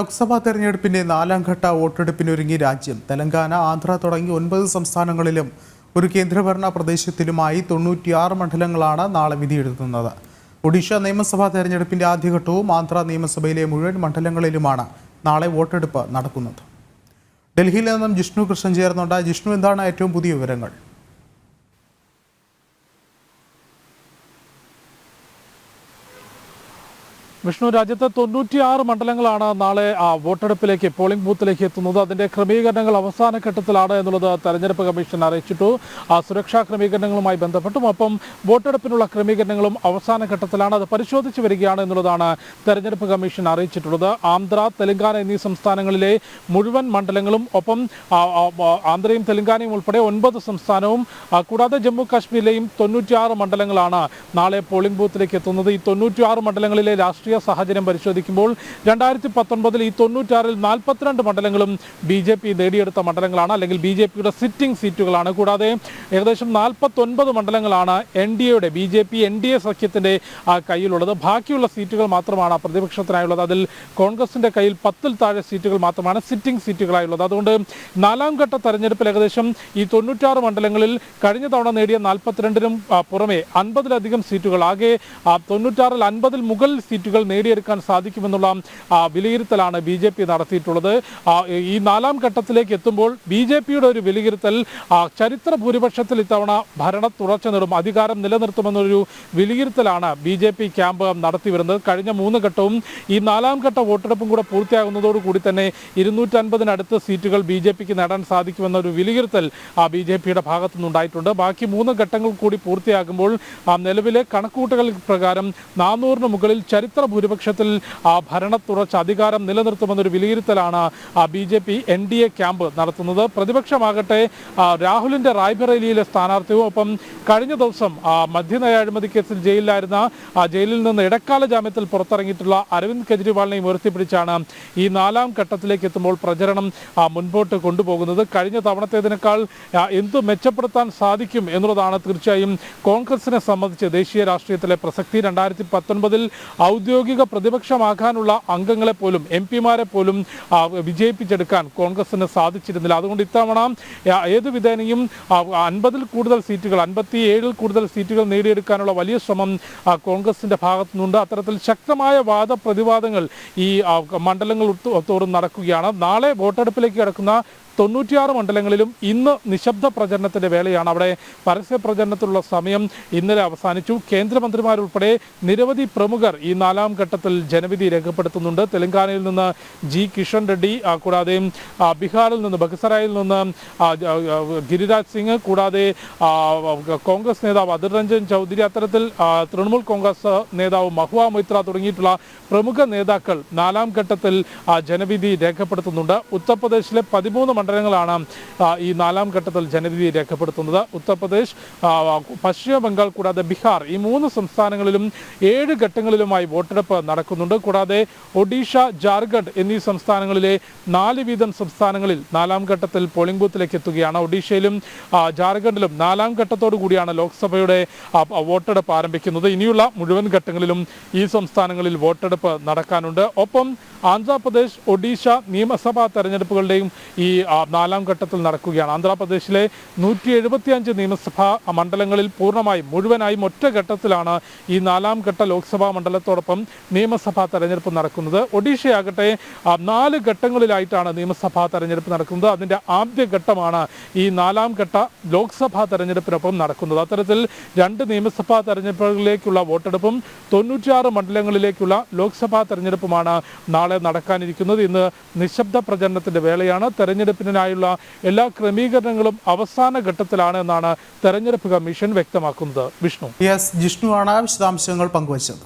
ലോക്സഭാ തെരഞ്ഞെടുപ്പിന്റെ നാലാം ഘട്ട വോട്ടെടുപ്പിനൊരുങ്ങി രാജ്യം. തെലങ്കാന, ആന്ധ്ര തുടങ്ങി 9 സംസ്ഥാനങ്ങളിലും ഒരു കേന്ദ്രഭരണ പ്രദേശത്തിലുമായി 96 മണ്ഡലങ്ങളാണ് നാളെ വിധിയെഴുതുന്നത്. ഒഡീഷ നിയമസഭാ തെരഞ്ഞെടുപ്പിന്റെ ആദ്യഘട്ടവും ആന്ധ്ര നിയമസഭയിലെ മുഴുവൻ മണ്ഡലങ്ങളിലുമാണ് നാളെ വോട്ടെടുപ്പ് നടക്കുന്നത്. ഡൽഹിയിൽ നിന്നും ജിഷ്ണു കൃഷ്ണൻ ചേർന്നുണ്ട്. ജിഷ്ണു, എന്താണ് ഏറ്റവും പുതിയ വിവരങ്ങൾ? വിഷ്ണു, രാജ്യത്തെ 96 മണ്ഡലങ്ങളാണ് നാളെ വോട്ടെടുപ്പിലേക്ക് പോളിംഗ് ബൂത്തിലേക്ക് എത്തുന്നത്. അതിന്റെ ക്രമീകരണങ്ങൾ അവസാന ഘട്ടത്തിലാണ് എന്നുള്ളത് തെരഞ്ഞെടുപ്പ് കമ്മീഷൻ അറിയിച്ചിട്ടു. സുരക്ഷാ ക്രമീകരണങ്ങളുമായി ബന്ധപ്പെട്ടും ഒപ്പം വോട്ടെടുപ്പിനുള്ള ക്രമീകരണങ്ങളും അവസാന ഘട്ടത്തിലാണ്. അത് പരിശോധിച്ചു വരികയാണ് എന്നുള്ളതാണ് തെരഞ്ഞെടുപ്പ് കമ്മീഷൻ അറിയിച്ചിട്ടുള്ളത്. ആന്ധ്ര, തെലങ്കാന എന്നീ സംസ്ഥാനങ്ങളിലെ മുഴുവൻ മണ്ഡലങ്ങളും ഒപ്പം ആന്ധ്രയും തെലങ്കാനയും ഉൾപ്പെടെ 9 സംസ്ഥാനവും കൂടാതെ ജമ്മു കാശ്മീരിലെയും 96 മണ്ഡലങ്ങളാണ് നാളെ പോളിംഗ് ബൂത്തിലേക്ക് എത്തുന്നത്. ഈ 96 മണ്ഡലങ്ങളിലെ രാഷ്ട്രീയ സാഹചര്യം പരിശോധിക്കുമ്പോൾ 2019 ഈ 96-ൽ 42 മണ്ഡലങ്ങളും BJP നേടിയെടുത്ത മണ്ഡലങ്ങളാണ്, അല്ലെങ്കിൽ BJPയുടെ സിറ്റിംഗ് സീറ്റുകളാണ്. കൂടാതെ ഏകദേശം 49 മണ്ഡലങ്ങളാണ് BJP NDA സഖ്യത്തിന്റെ കയ്യിലുള്ളത്. ബാക്കിയുള്ള സീറ്റുകൾ മാത്രമാണ് പ്രതിപക്ഷത്തിനായുള്ളത്. അതിൽ കോൺഗ്രസിന്റെ കയ്യിൽ 10-ൽ താഴെ സീറ്റുകൾ മാത്രമാണ് സിറ്റിംഗ് സീറ്റുകളായുള്ളത്. അതുകൊണ്ട് നാലാം ഘട്ട തെരഞ്ഞെടുപ്പിൽ ഏകദേശം ഈ 96 മണ്ഡലങ്ങളിൽ കഴിഞ്ഞ തവണ നേടിയ 42-നും പുറമെ 50-ലധികം സീറ്റുകൾ, ആകെ 96-ൽ 50-ൽ മുകളിൽ സീറ്റുകൾ നേടിയെടുക്കാൻ സാധിക്കുമെന്നുള്ള വിലയിരുത്തലാണ് BJP നടത്തിയിട്ടുള്ളത്. ഈ നാലാം ഘട്ടത്തിലേക്ക് എത്തുമ്പോൾ BJPയുടെ ഒരു വിലയിരുത്തൽ ചരിത്ര ഭൂരിപക്ഷത്തിൽ ഇത്തവണ ഭരണ തുടർച്ച നേടും, അധികാരം നിലനിർത്തുമെന്നൊരു വിലയിരുത്തലാണ് BJP ക്യാമ്പ് നടത്തി വരുന്നത്. കഴിഞ്ഞ 3 ഘട്ടവും ഈ നാലാം ഘട്ട വോട്ടെടുപ്പും കൂടെ പൂർത്തിയാകുന്നതോടുകൂടി തന്നെ 250-നടുത്ത് സീറ്റുകൾ BJPക്ക് നേടാൻ സാധിക്കുമെന്നൊരു വിലയിരുത്തൽ BJPയുടെ ഭാഗത്തുനിന്നുണ്ടായിട്ടുണ്ട്. ബാക്കി 3 ഘട്ടങ്ങൾ കൂടി പൂർത്തിയാകുമ്പോൾ നിലവിലെ കണക്കുകൂട്ടൽ പ്രകാരം 400-ന് മുകളിൽ ചരിത്ര ഭൂരിപക്ഷത്തിൽ ഭരണ തുടർച്ച, അധികാരം നിലനിർത്തുമെന്നൊരു വിലയിരുത്തലാണ് BJP NDA ക്യാമ്പ് നടത്തുന്നത്. പ്രതിപക്ഷമാകട്ടെ രാഹുലിന്റെ റായ്ബറേലിയിലെ സ്ഥാനാർത്ഥിയും ഒപ്പം കഴിഞ്ഞ ദിവസം മദ്യനയ അഴിമതി കേസിൽ ജയിലിൽ നിന്ന് ഇടക്കാല ജാമ്യത്തിൽ പുറത്തിറങ്ങിയിട്ടുള്ള അരവിന്ദ് കെജ്രിവാളിനെയും ഉയർത്തിപ്പിടിച്ചാണ് ഈ നാലാം ഘട്ടത്തിലേക്ക് എത്തുമ്പോൾ പ്രചരണം മുൻപോട്ട് കൊണ്ടുപോകുന്നത്. കഴിഞ്ഞ തവണത്തേതിനേക്കാൾ എന്ത് മെച്ചപ്പെടുത്താൻ സാധിക്കും എന്നുള്ളതാണ് തീർച്ചയായും കോൺഗ്രസിനെ സംബന്ധിച്ച് ദേശീയ രാഷ്ട്രീയത്തിലെ പ്രസക്തി. 2019-ൽ ഔദ്യോഗിക പ്രതിപക്ഷമാകാനുള്ള അംഗങ്ങളെ പോലും, MP-മാരെ പോലും വിജയിപ്പിച്ചെടുക്കാൻ കോൺഗ്രസിന് സാധിച്ചിരുന്നില്ല. അതുകൊണ്ട് ഇത്തവണ ഏതു വിധേനയും 50-ൽ കൂടുതൽ സീറ്റുകൾ, 57-ൽ കൂടുതൽ സീറ്റുകൾ നേടിയെടുക്കാനുള്ള വലിയ ശ്രമം കോൺഗ്രസിന്റെ ഭാഗത്തുനിന്നുണ്ട്. അത്തരത്തിൽ ശക്തമായ വാദപ്രതിവാദങ്ങൾ ഈ മണ്ഡലങ്ങൾ തോറും നടക്കുകയാണ്. നാളെ വോട്ടെടുപ്പിലേക്ക് കിടക്കുന്ന 96 മണ്ഡലങ്ങളിലും ഇന്ന് നിശബ്ദ പ്രചരണത്തിന്റെ വേളയാണ്. അവിടെ പരസ്യ പ്രചരണത്തിലുള്ള സമയം ഇന്നലെ അവസാനിച്ചു. കേന്ദ്രമന്ത്രിമാരുൾപ്പെടെ നിരവധി പ്രമുഖർ ഈ നാലാം ഘട്ടത്തിൽ ജനവിധി രേഖപ്പെടുത്തുന്നുണ്ട്. തെലങ്കാനയിൽ നിന്ന് കിഷൻ റെഡ്ഡി, കൂടാതെ ബീഹാറിൽ നിന്ന് ബക്സറായിൽ നിന്ന് ഗിരിരാജ് സിംഗ്, കൂടാതെ കോൺഗ്രസ് നേതാവ് അധിർ രഞ്ജൻ ചൗധരി, അത്തരത്തിൽ തൃണമൂൽ കോൺഗ്രസ് നേതാവ് മഹുവ മൊയ്ത്ര തുടങ്ങിയിട്ടുള്ള പ്രമുഖ നേതാക്കൾ നാലാം ഘട്ടത്തിൽ ജനവിധി രേഖപ്പെടുത്തുന്നുണ്ട്. ഉത്തർപ്രദേശിലെ 13 മണ്ഡലങ്ങളാണ് ഈ നാലാം ഘട്ടത്തിൽ ജനവിധി രേഖപ്പെടുത്തുന്നത്. ഉത്തർപ്രദേശ്, പശ്ചിമ ബംഗാൾ കൂടാതെ ബീഹാർ, ഈ 3 സംസ്ഥാനങ്ങളിലും 7 ഘട്ടങ്ങളിലുമായി വോട്ടെടുപ്പ് നടക്കുന്നുണ്ട്. കൂടാതെ ഒഡീഷ, ജാർഖണ്ഡ് എന്നീ സംസ്ഥാനങ്ങളിലെ 4 വീതം സംസ്ഥാനങ്ങളിൽ നാലാം ഘട്ടത്തിൽ പോളിംഗ് ബൂത്തിലേക്ക് എത്തുകയാണ്. ഒഡീഷയിലും ജാർഖണ്ഡിലും നാലാം ഘട്ടത്തോടു കൂടിയാണ് ലോക്സഭയുടെ വോട്ടെടുപ്പ് ആരംഭിക്കുന്നത്. ഇനിയുള്ള മുഴുവൻ ഘട്ടങ്ങളിലും ഈ സംസ്ഥാനങ്ങളിൽ വോട്ടെടുപ്പ് നടക്കാനുണ്ട്. ഒപ്പം ആന്ധ്രാപ്രദേശ്, ഒഡീഷ നിയമസഭാ തെരഞ്ഞെടുപ്പുകളുടെയും ഈ നാലാം ഘട്ടത്തിൽ നടക്കുകയാണ്. ആന്ധ്രാപ്രദേശിലെ 175 നിയമസഭാ മണ്ഡലങ്ങളിൽ മുഴുവനായും ഒറ്റ ഘട്ടത്തിലാണ് ഈ നാലാം ഘട്ട ലോക്സഭാ മണ്ഡലത്തോടൊപ്പം നിയമസഭാ തെരഞ്ഞെടുപ്പ് നടക്കുന്നത്. ഒഡീഷയാകട്ടെ 4 ഘട്ടങ്ങളിലായിട്ടാണ് നിയമസഭാ തെരഞ്ഞെടുപ്പ് നടക്കുന്നത്. അതിൻ്റെ ആദ്യ ഘട്ടമാണ് ഈ നാലാം ഘട്ട ലോക്സഭാ തെരഞ്ഞെടുപ്പിനൊപ്പം നടക്കുന്നത്. അത്തരത്തിൽ 2 നിയമസഭാ തെരഞ്ഞെടുപ്പുകളിലേക്കുള്ള വോട്ടെടുപ്പും 96 മണ്ഡലങ്ങളിലേക്കുള്ള ലോക്സഭാ തെരഞ്ഞെടുപ്പുമാണ് നാളെ നടക്കാനിരിക്കുന്നത്. ഇന്ന് നിശബ്ദ പ്രചരണത്തിന്റെ വേളയാണ്. തെരഞ്ഞെടുപ്പിനായുള്ള എല്ലാ ക്രമീകരണങ്ങളും അവസാന ഘട്ടത്തിലാണ് എന്നാണ് തെരഞ്ഞെടുപ്പ് കമ്മീഷൻ വ്യക്തമാക്കുന്നത്. വിഷ്ണു, ജിഷ്ണു ആണ് വിശദാംശങ്ങൾ പങ്കുവച്ചത്.